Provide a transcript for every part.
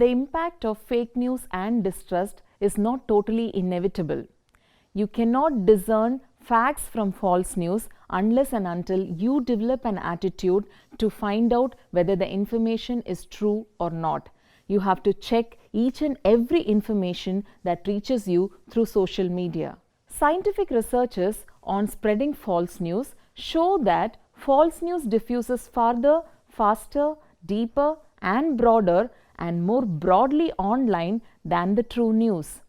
the impact of fake news and distrust is not totally inevitable. You cannot discern facts from false news unless and until you develop an attitude to find out whether the information is true or not. You have to check each and every information that reaches you through social media. Scientific researches on spreading false news show that false news diffuses farther, faster, deeper, and broader and more broadly online than the true news.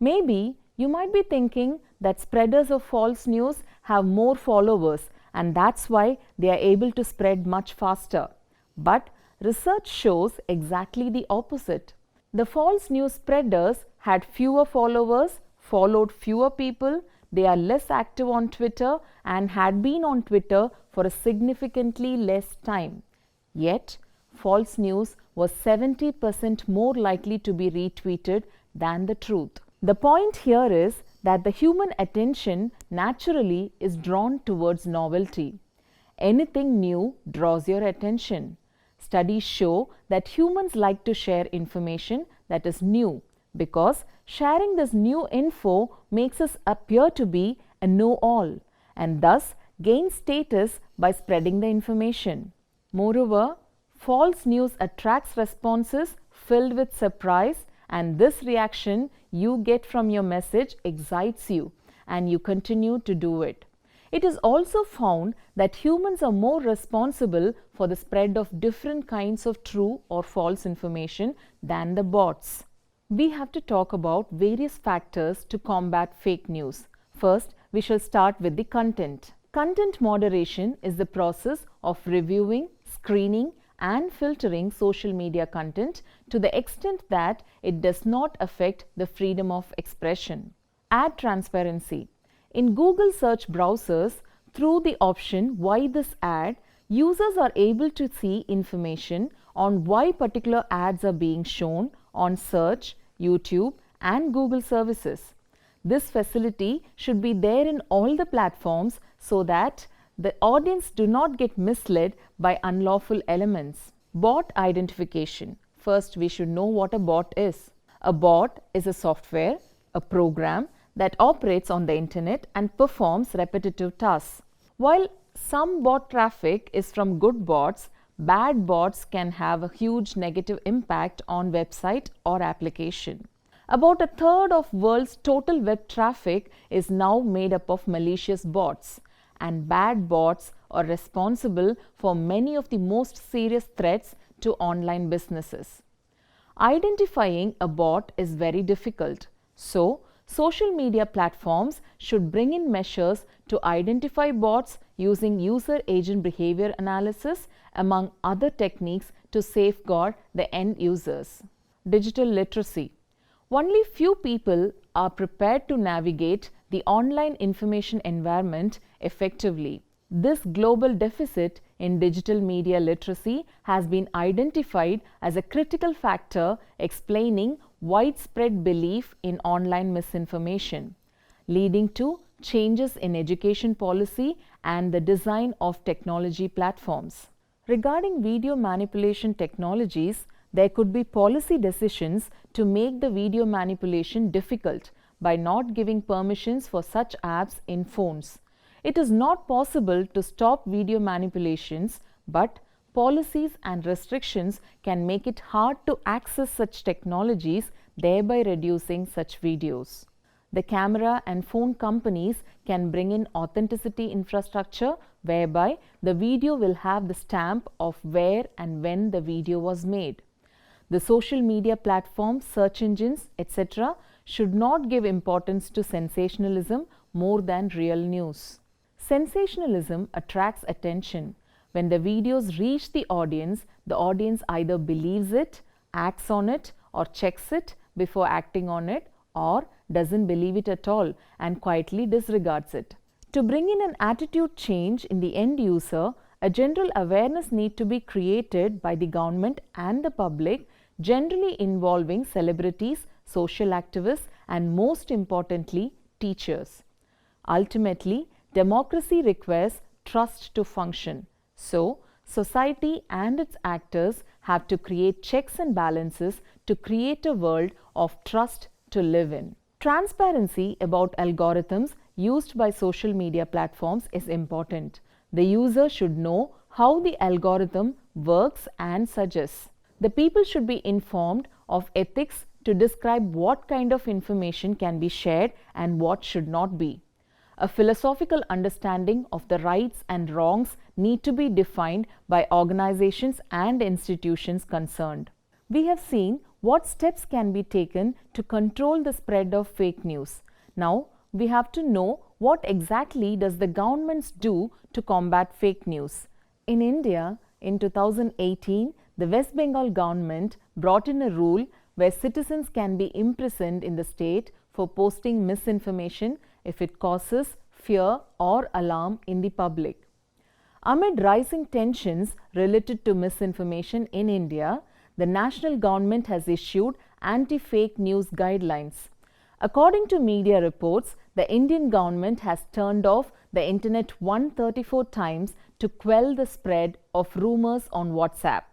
Maybe you might be thinking that spreaders of false news have more followers and that's why they are able to spread much faster. But research shows exactly the opposite. The false news spreaders had fewer followers, followed fewer people, they are less active on Twitter and had been on Twitter for a significantly less time. Yet, false news was 70% more likely to be retweeted than the truth. The point here is that the human attention naturally is drawn towards novelty. Anything new draws your attention. Studies show that humans like to share information that is new because sharing this new info makes us appear to be a know-all and thus gain status by spreading the information. Moreover, false news attracts responses filled with surprise, and this reaction you get from your message excites you and you continue to do it. It is also found that humans are more responsible for the spread of different kinds of true or false information than the bots. We have to talk about various factors to combat fake news. First, we shall start with the content. Content moderation is the process of reviewing, screening, and filtering social media content to the extent that it does not affect the freedom of expression. Ad transparency. In Google search browsers, through the option "Why this ad?", users are able to see information on why particular ads are being shown on search, YouTube, and Google services. This facility should be there in all the platforms so that the audience do not get misled by unlawful elements. Bot identification. First, we should know what a bot is. A bot is a software, a program that operates on the internet and performs repetitive tasks. While some bot traffic is from good bots, bad bots can have a huge negative impact on website or application. About a third of world's total web traffic is now made up of malicious bots, and bad bots are responsible for many of the most serious threats to online businesses. Identifying a bot is very difficult, so social media platforms should bring in measures to identify bots using user agent behavior analysis among other techniques to safeguard the end users. Digital literacy. Only few people are prepared to navigate the online information environment effectively. This global deficit in digital media literacy has been identified as a critical factor explaining widespread belief in online misinformation, leading to changes in education policy and the design of technology platforms. Regarding video manipulation technologies, there could be policy decisions to make the video manipulation difficult by not giving permissions for such apps in phones. It is not possible to stop video manipulations, but policies and restrictions can make it hard to access such technologies, thereby reducing such videos. The camera and phone companies can bring in authenticity infrastructure whereby the video will have the stamp of where and when the video was made. The social media platforms, search engines, etc. should not give importance to sensationalism more than real news. Sensationalism attracts attention. When the videos reach the audience either believes it, acts on it, or checks it before acting on it, or doesn't believe it at all and quietly disregards it. To bring in an attitude change in the end user, a general awareness need to be created by the government and the public, generally involving celebrities, social activists, and most importantly, teachers. Ultimately, democracy requires trust to function. So, Society and its actors have to create checks and balances to create a world of trust to live in. Transparency about algorithms used by social media platforms is important. The user should know how the algorithm works and suggests. The people should be informed of ethics to describe what kind of information can be shared and what should not be. A philosophical understanding of the rights and wrongs need to be defined by organizations and institutions concerned. We have seen what steps can be taken to control the spread of fake news. Now, we have to know what exactly does the governments do to combat fake news. In India, in 2018, the West Bengal government brought in a rule where citizens can be imprisoned in the state for posting misinformation if it causes fear or alarm in the public. Amid rising tensions related to misinformation in India, the national government has issued anti-fake news guidelines. According to media reports, the Indian government has turned off the internet 134 times to quell the spread of rumors on WhatsApp.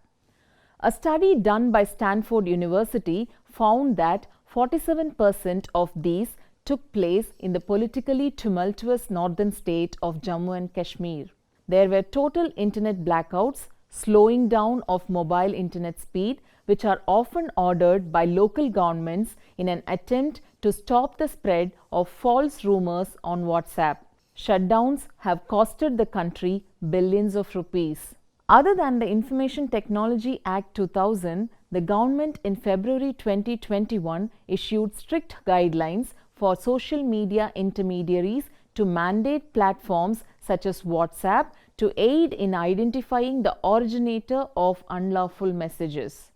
A study done by Stanford University found that 47% of these took place in the politically tumultuous northern state of Jammu and Kashmir. There were total internet blackouts, slowing down of mobile internet speed, which are often ordered by local governments in an attempt to stop the spread of false rumors on WhatsApp. Shutdowns have costed the country billions of rupees. Other than the Information Technology Act 2000, the government in February 2021 issued strict guidelines for social media intermediaries to mandate platforms such as WhatsApp to aid in identifying the originator of unlawful messages.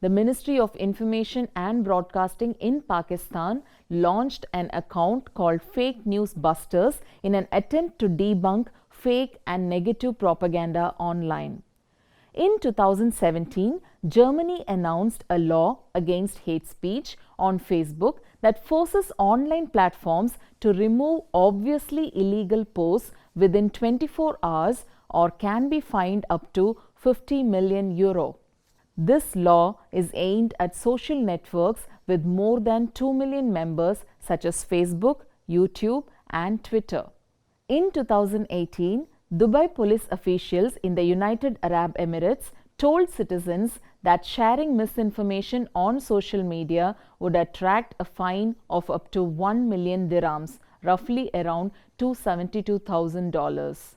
The Ministry of Information and Broadcasting in Pakistan launched an account called Fake News Busters in an attempt to debunk fake and negative propaganda online. In 2017, Germany announced a law against hate speech on Facebook that forces online platforms to remove obviously illegal posts within 24 hours or can be fined up to 50 million euro. This law is aimed at social networks with more than 2 million members such as Facebook, YouTube, and Twitter. In 2018, Dubai police officials in the United Arab Emirates told citizens that sharing misinformation on social media would attract a fine of up to 1 million dirhams, roughly around $272,000.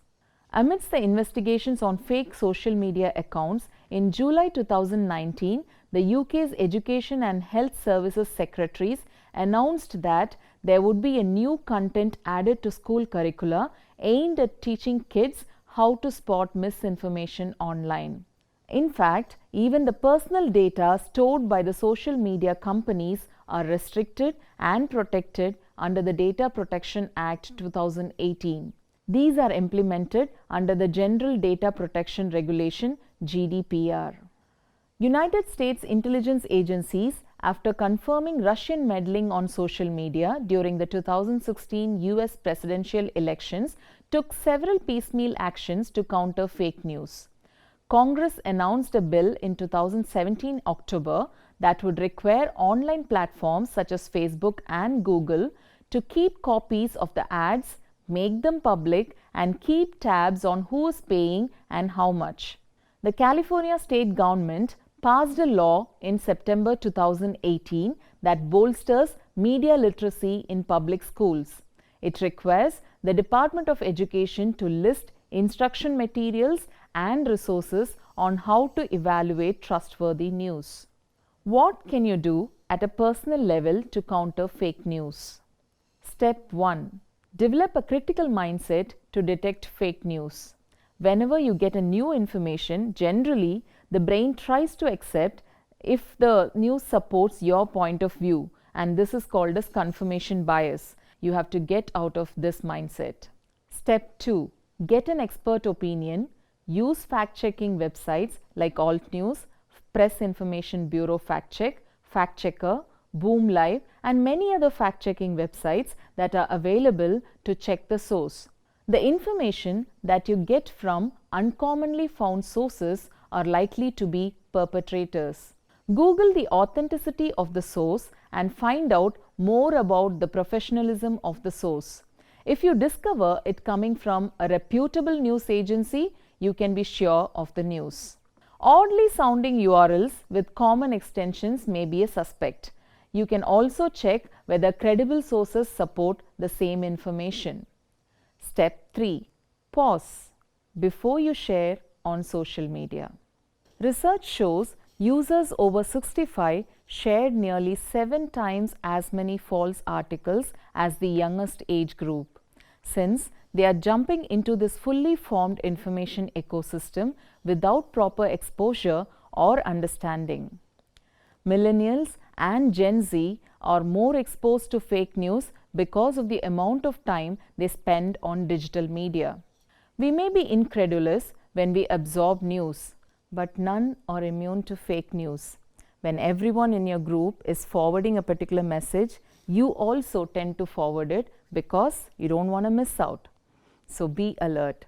Amidst the investigations on fake social media accounts, in July 2019, the UK's Education and Health Services Secretaries announced that there would be a new content added to school curricula aimed at teaching kids how to spot misinformation online. In fact, even the personal data stored by the social media companies are restricted and protected under the Data Protection Act 2018. These are implemented under the General Data Protection Regulation (GDPR). United States intelligence agencies, after confirming Russian meddling on social media during the 2016 US presidential elections, took several piecemeal actions to counter fake news. Congress announced a bill in 2017 October that would require online platforms such as Facebook and Google to keep copies of the ads, make them public, and keep tabs on who is paying and how much. The California state government passed a law in September 2018 that bolsters media literacy in public schools. It requires the Department of Education to list instruction materials and resources on how to evaluate trustworthy news. What can you do at a personal level to counter fake news? Step 1. Develop a critical mindset to detect fake news. Whenever you get a new information, generally the brain tries to accept if the news supports your point of view, and this is called as confirmation bias. You have to get out of this mindset. Step 2. Get an expert opinion. Use fact-checking websites like Alt News, Press Information Bureau Fact Check, Fact Checker, Boom Live, and many other fact-checking websites that are available to check the source. The information that you get from uncommonly found sources are likely to be perpetrators. Google the authenticity of the source and find out more about the professionalism of the source. If you discover it coming from a reputable news agency, you can be sure of the news. Oddly sounding URLs with common extensions may be a suspect. You can also check whether credible sources support the same information. Step 3. Pause before you share on social media. Research shows users over 65 shared nearly 7 times as many false articles as the youngest age group. Since they are jumping into this fully formed information ecosystem without proper exposure or understanding. Millennials and Gen Z are more exposed to fake news because of the amount of time they spend on digital media. We may be incredulous when we absorb news, but none are immune to fake news. When everyone in your group is forwarding a particular message, you also tend to forward it because you don't want to miss out. So be alert.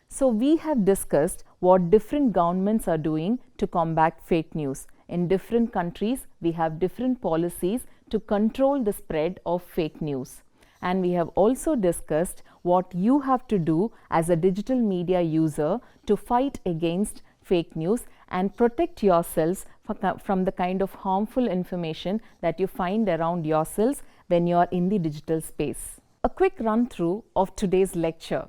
So we have discussed what different governments are doing to combat fake news. In different countries, we have different policies to control the spread of fake news. And we have also discussed what you have to do as a digital media user to fight against fake news and protect yourselves from the kind of harmful information that you find around yourselves when you are in the digital space. A quick run through of today's lecture.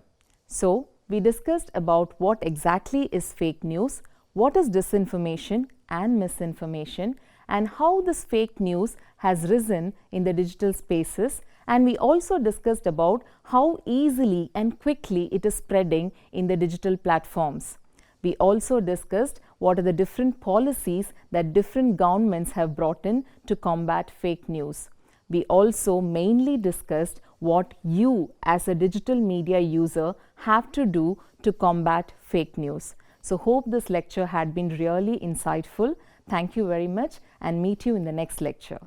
So, we discussed about what exactly is fake news, what is disinformation and misinformation, and how this fake news has risen in the digital spaces, and we also discussed about how easily and quickly it is spreading in the digital platforms. We also discussed what are the different policies that different governments have brought in to combat fake news. We also mainly discussed what you as a digital media user have to do to combat fake news. So hope this lecture had been really insightful. Thank you very much and meet you in the next lecture.